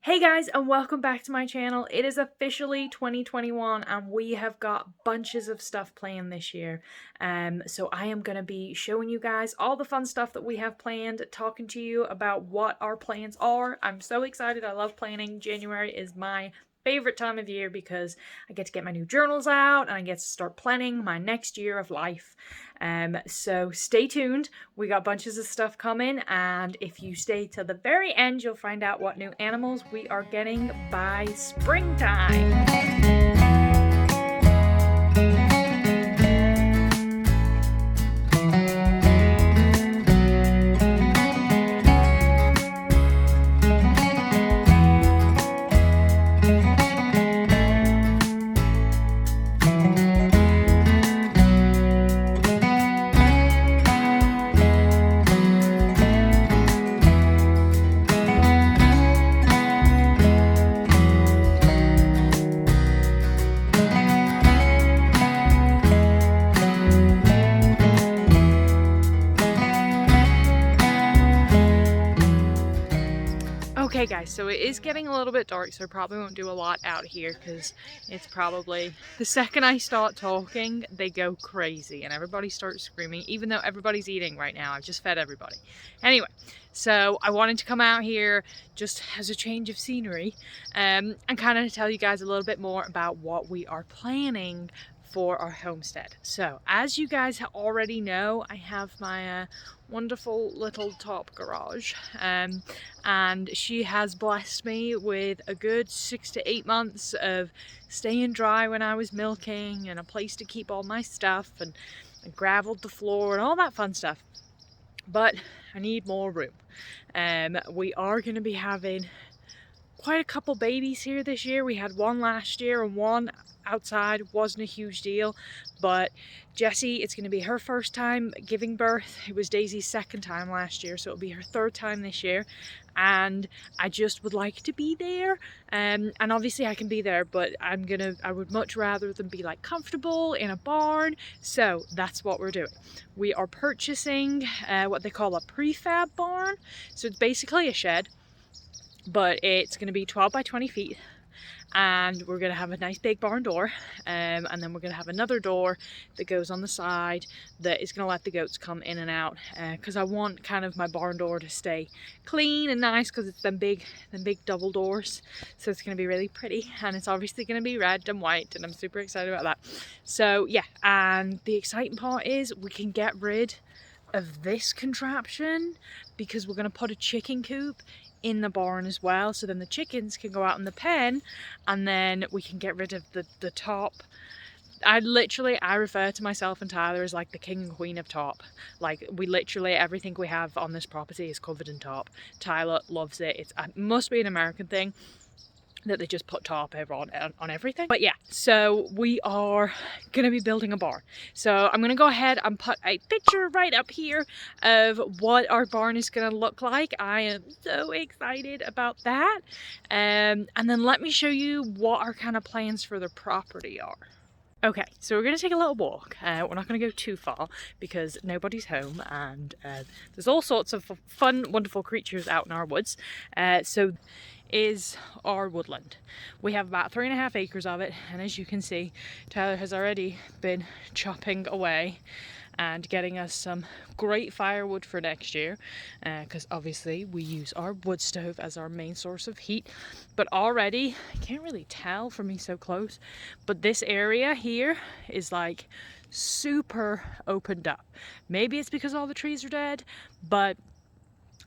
Hey guys, and welcome back to my channel. It is officially 2021 and we have got bunches of stuff planned this year. So I am going to be showing you guys all the fun stuff that we have planned, talking to you about what our plans are. I'm so excited. I love planning. January is my favorite time of year because I get to get my new journals out and I get to start planning my next year of life. So stay tuned. We got bunches of stuff coming, and if you stay till the very end, you'll find out what new animals we are getting by springtime. Okay guys, so it is getting a little bit dark, so I probably won't do a lot out here because it's probably the second I start talking, they go crazy and everybody starts screaming, even though everybody's eating right now. I've just fed everybody. Anyway, so I wanted to come out here just as a change of scenery and kind of tell you guys a little bit more about what we are planning for our homestead. So as you guys already know, I have my wonderful little top garage, and she has blessed me with a good 6 to 8 months of staying dry when I was milking and a place to keep all my stuff, and graveled the floor and all that fun stuff. But I need more room. We are going to be having quite a couple babies here this year. We had one last year and one outside. Wasn't a huge deal, but Jessie, it's going to be her first time giving birth. It was Daisy's second time last year, so it'll be her third time this year, and I just would like to be there. And obviously I can be there, but I would much rather than be like comfortable in a barn. So that's what we're doing. We are purchasing what they call a prefab barn. So it's basically a shed, but it's going to be 12 by 20 feet, and we're going to have a nice big barn door, and then we're going to have another door that goes on the side that is going to let the goats come in and out, because I want kind of my barn door to stay clean and nice, because it's them big double doors, so it's going to be really pretty, and it's obviously going to be red and white, and I'm super excited about that. So yeah, and the exciting part is we can get rid of this contraption because we're going to put a chicken coop in the barn as well, so then the chickens can go out in the pen, and then we can get rid of the top. I refer to myself and Tyler as like the king and queen of top. Like, we literally, everything we have on this property is covered in top. Tyler loves it. It must be an American thing that they just put top over on everything. But yeah, so we are gonna be building a barn. So I'm gonna go ahead and put a picture right up here of what our barn is gonna look like. I am so excited about that. And then let me show you what our kind of plans for the property are. Okay, so we're going to take a little walk. We're not going to go too far because nobody's home, and there's all sorts of fun, wonderful creatures out in our woods. So is our woodland. We have about 3.5 acres of it, and as you can see, Tyler has already been chopping away and getting us some great firewood for next year, because obviously we use our wood stove as our main source of heat. But already, I can't really tell from being so close, but this area here is like super opened up. Maybe it's because all the trees are dead, but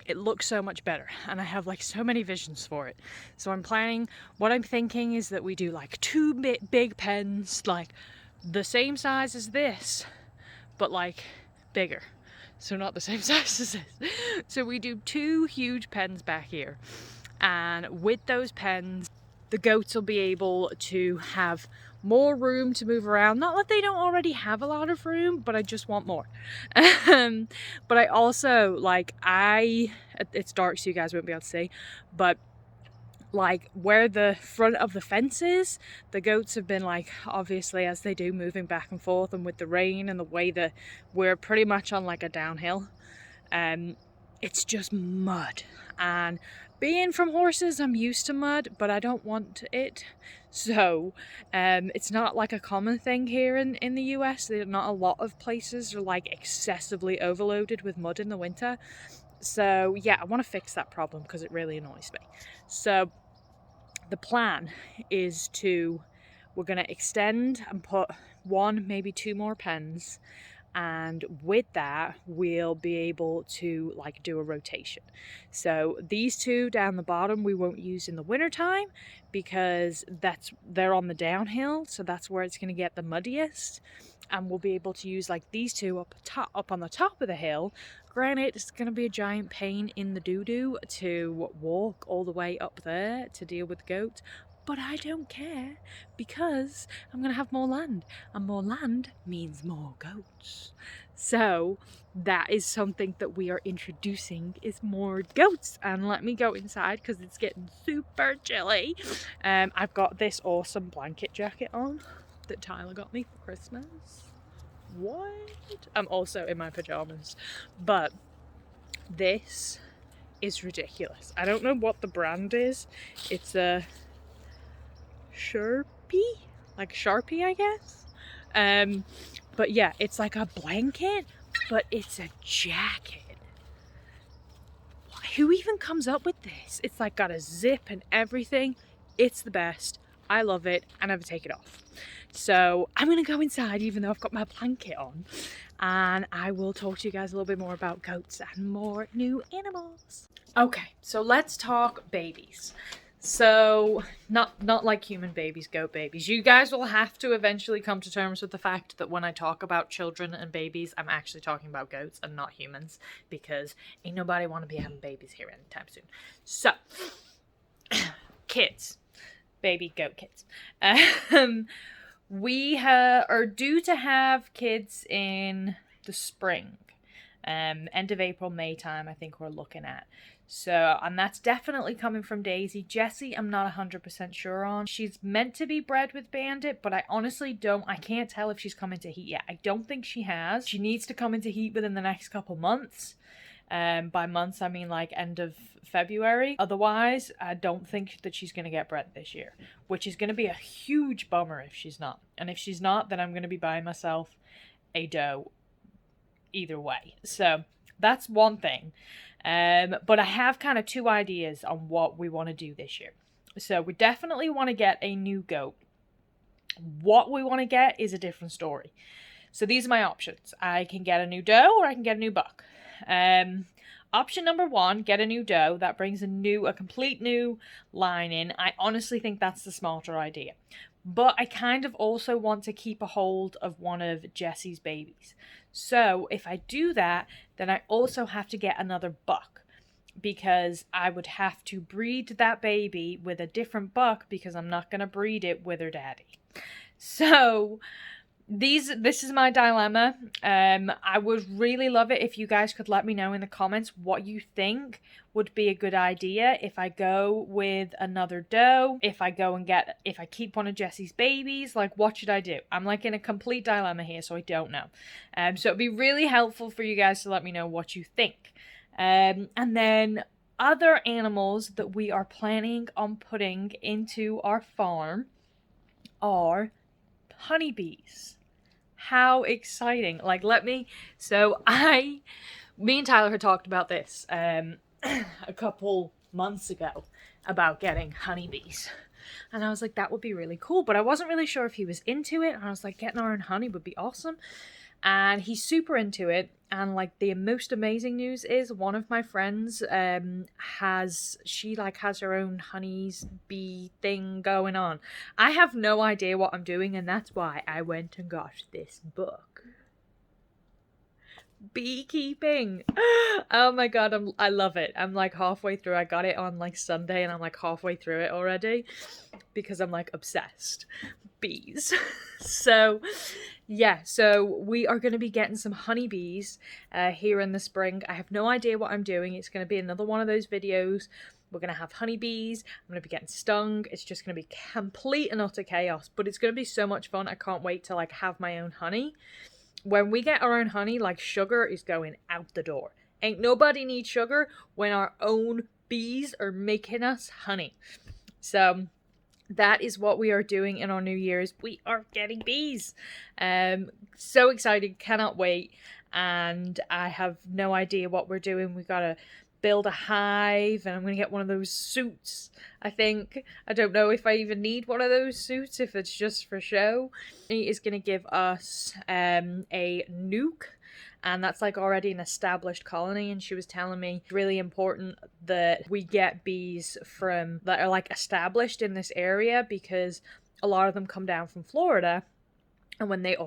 it looks so much better, and I have like so many visions for it. So what I'm thinking is that we do like 2 big pens, like the same size as this, but like bigger. So not the same size as this. So we do 2 huge pens back here, and with those pens the goats will be able to have more room to move around. Not that they don't already have a lot of room, but I just want more. But I also it's dark so you guys won't be able to see, but like where the front of the fence is, the goats have been, like, obviously as they do, moving back and forth, and with the rain and the way that we're pretty much on like a downhill, it's just mud, and Being from horses, I'm used to mud, but I don't want it. So, it's not like a common thing here in the US. There are not a lot of places are like excessively overloaded with mud in the winter. So yeah, I want to fix that problem because it really annoys me. So the plan is we're going to extend and put 1, maybe 2 more pens. And with that, we'll be able to like do a rotation. So these 2 down the bottom we won't use in the winter time because they're on the downhill, so that's where it's going to get the muddiest. And we'll be able to use like these 2 up on the top of the hill. Granted, it's going to be a giant pain in the doo-doo to walk all the way up there to deal with goats. But I don't care because I'm going to have more land, and more land means more goats. So that is something that we are introducing, is more goats. And let me go inside because it's getting super chilly. I've got this awesome blanket jacket on that Tyler got me for Christmas. What? I'm also in my pajamas, but this is ridiculous. I don't know what the brand is. It's a Sharpie, like Sharpie, I guess. But yeah, it's like a blanket, but it's a jacket. Who even comes up with this? It's like got a zip and everything. It's the best. I love it. I never take it off. So I'm gonna go inside even though I've got my blanket on, and I will talk to you guys a little bit more about goats and more new animals. Okay, so let's talk babies. So not like human babies, goat babies. You guys will have to eventually come to terms with the fact that when I talk about children and babies, I'm actually talking about goats and not humans, because ain't nobody want to be having babies here anytime soon. So kids, baby goat kids. We are due to have kids in the spring, end of April, May time, I think we're looking at. So, and that's definitely coming from Daisy. Jessie, I'm not 100% sure on. She's meant to be bred with Bandit, but I honestly I can't tell if she's come into heat yet. I don't think she has. She needs to come into heat within the next couple months. By months, I mean like end of February. Otherwise, I don't think that she's going to get bred this year, which is going to be a huge bummer if she's not. And if she's not, then I'm going to be buying myself a doe either way. So that's one thing. But I have kind of 2 ideas on what we want to do this year. So we definitely want to get a new goat. What we want to get is a different story. So these are my options. I can get a new doe or I can get a new buck. Option number 1, get a new doe. That brings a complete new line in. I honestly think that's the smarter idea. But I kind of also want to keep a hold of one of Jessie's babies. So if I do that, then I also have to get another buck, because I would have to breed that baby with a different buck because I'm not going to breed it with her daddy. So this is my dilemma. I would really love it if you guys could let me know in the comments what you think would be a good idea. If I go with another doe, if I keep one of Jessie's babies, like what should I do? I'm like in a complete dilemma here, so I don't know. So it'd be really helpful for you guys to let me know what you think. And then other animals that we are planning on putting into our farm are honeybees. How exciting. Like, me and Tyler had talked about this a couple months ago about getting honeybees. And I was like, that would be really cool. But I wasn't really sure if he was into it. And I was like, getting our own honey would be awesome. And he's super into it. And like the most amazing news is one of my friends has her own honey's bee thing going on. I have no idea what I'm doing, and that's why I went and got this book. Beekeeping. Oh my god, I love it. I'm like halfway through. I got it on like Sunday and I'm like halfway through it already because I'm like obsessed. Bees. So yeah, so we are going to be getting some honeybees here in the spring. I have no idea what I'm doing. It's going to be another one of those videos. We're going to have honeybees. I'm going to be getting stung. It's just going to be complete and utter chaos, but it's going to be so much fun. I can't wait to like have my own honey. When we get our own honey, like sugar is going out the door. Ain't nobody needs sugar when our own bees are making us honey. So that is what we are doing in our New Year's. We are getting bees. So excited, cannot wait. And I have no idea what we're doing. We gotta build a hive, and I'm gonna get one of those suits, I think. I don't know if I even need one of those suits, if it's just for show. He is gonna give us a nuke, and that's like already an established colony, and she was telling me it's really important that we get bees from that are like established in this area, because a lot of them come down from Florida, and when they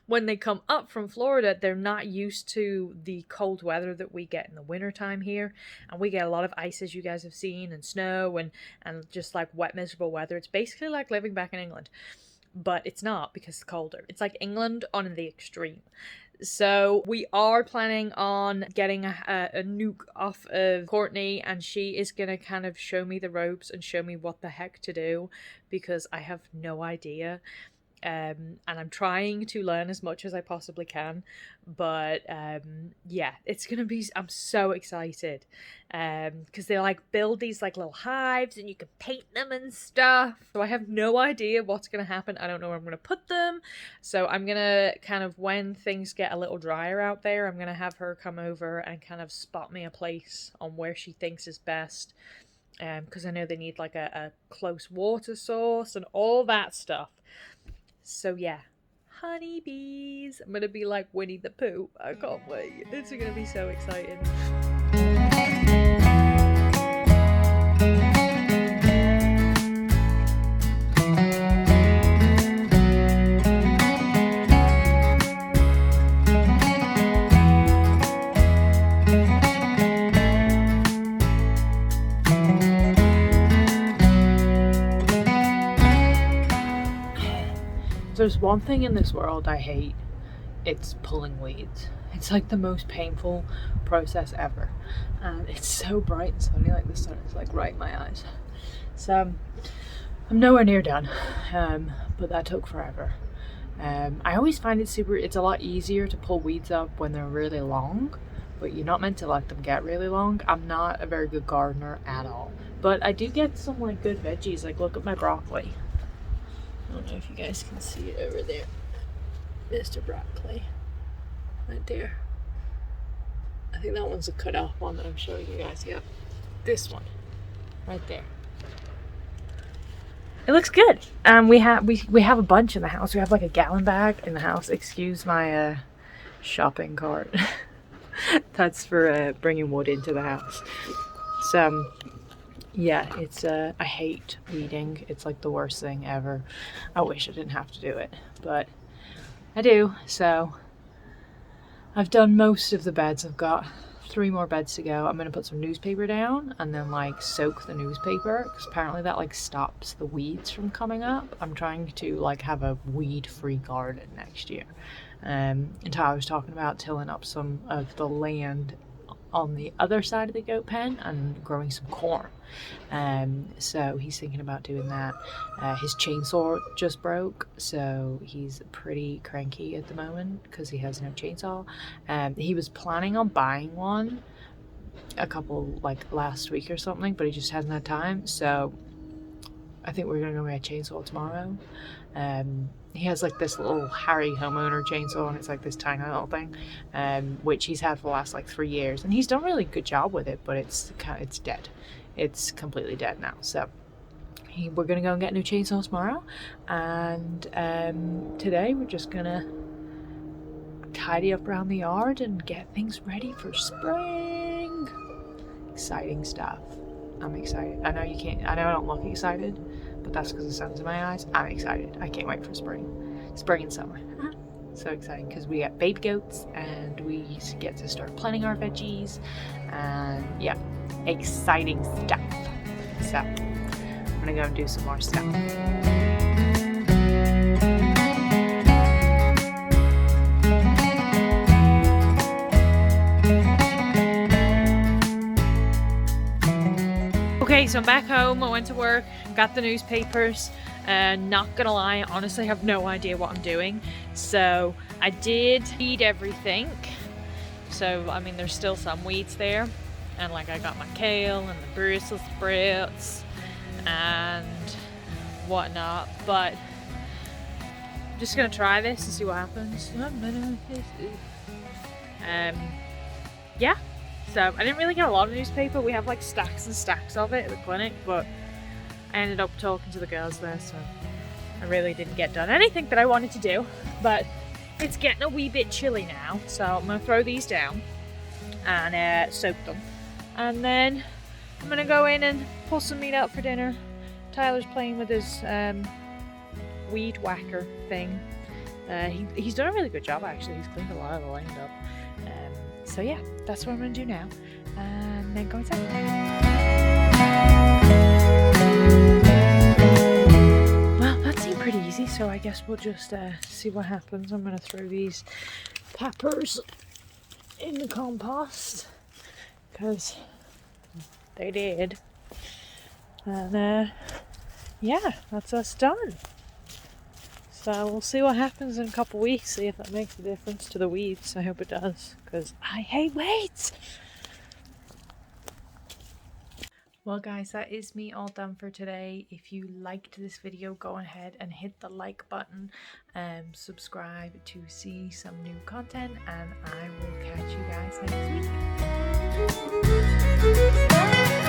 when they come up from Florida, they're not used to the cold weather that we get in the wintertime here. And we get a lot of ice, as you guys have seen, and snow, and just like wet, miserable weather. It's basically like living back in England. But it's not, because it's colder. It's like England on the extreme. So we are planning on getting a nuke off of Courtney, and she is going to kind of show me the ropes and show me what the heck to do, because I have no idea. And I'm trying to learn as much as I possibly can, but yeah, it's gonna be, I'm so excited, because they like build these like little hives and you can paint them and stuff. So I have no idea what's gonna happen. I don't know where I'm gonna put them, so I'm gonna kind of, when things get a little drier out there, I'm gonna have her come over and kind of spot me a place on where she thinks is best, because I know they need like a close water source and all that stuff. So yeah, honeybees. I'm gonna be like Winnie the Pooh. I can't wait. It's gonna be so exciting. There's one thing in this world I hate, it's pulling weeds. It's like the most painful process ever, and it's so bright and sunny, like the sun is like right in my eyes. So I'm nowhere near done, but that took forever. I always find it's a lot easier to pull weeds up when they're really long, but you're not meant to let them get really long. I'm not a very good gardener at all, but I do get some like good veggies. Like look at my broccoli. I don't know if you guys can see it over there. Mr. Broccoli. Right there. I think that one's a cut off one that I'm showing you guys. Yep. This one. Right there. It looks good. We have a bunch in the house. We have like a gallon bag in the house. Excuse my shopping cart. That's for bringing wood into the house. So yeah, it's I hate weeding. It's like the worst thing ever. I wish I didn't have to do it, but I do. So I've done most of the beds. I've got 3 more beds to go. I'm gonna put some newspaper down and then like soak the newspaper, because apparently that like stops the weeds from coming up. I'm trying to like have a weed-free garden next year. And Tyler was talking about tilling up some of the land on the other side of the goat pen and growing some corn. So he's thinking about doing that. His chainsaw just broke, so he's pretty cranky at the moment because he has no chainsaw. He was planning on buying one a couple like last week or something, but he just hasn't had time. So I think we're gonna go get a chainsaw tomorrow. He has like this little Harry homeowner chainsaw, and it's like this tiny little thing, which he's had for the last like 3 years, and he's done a really good job with it, but it's dead. It's completely dead now. So we're gonna go and get a new chainsaw tomorrow, and today we're just gonna tidy up around the yard and get things ready for spring. Exciting stuff. I'm excited. I know you can't. I know I don't look excited, but that's because the sun's in my eyes. I'm excited. I can't wait for spring and summer. So exciting, because we got baby goats and we get to start planting our veggies, and yeah, exciting stuff. So I'm gonna go and do some more stuff. Okay, so I'm back home. I went to work, got the newspapers, and not gonna lie, I honestly have no idea what I'm doing. So I did feed everything. So, I mean, there's still some weeds there. and like I got my kale and the Brussels sprouts and whatnot, but I'm just gonna try this and see what happens. Yeah, so I didn't really get a lot of newspaper. We have like stacks and stacks of it at the clinic, but I ended up talking to the girls there, so I really didn't get done anything that I wanted to do. But it's getting a wee bit chilly now, so I'm gonna throw these down and soak them, and then I'm gonna go in and pull some meat out for dinner. Tyler's playing with his weed whacker thing. He's done a really good job actually. He's cleaned a lot of the land up. So yeah, that's what I'm gonna do now, and then go inside. Well, that seemed pretty easy, so I guess we'll just see what happens. I'm gonna throw these peppers in the compost because they did, and yeah, that's us done. So we'll see what happens in a couple weeks, see if that makes a difference to the weeds. I hope it does, because I hate weeds. Well guys, that is me all done for today. If you liked this video, go ahead and hit the like button and subscribe to see some new content, and I will catch you guys next week.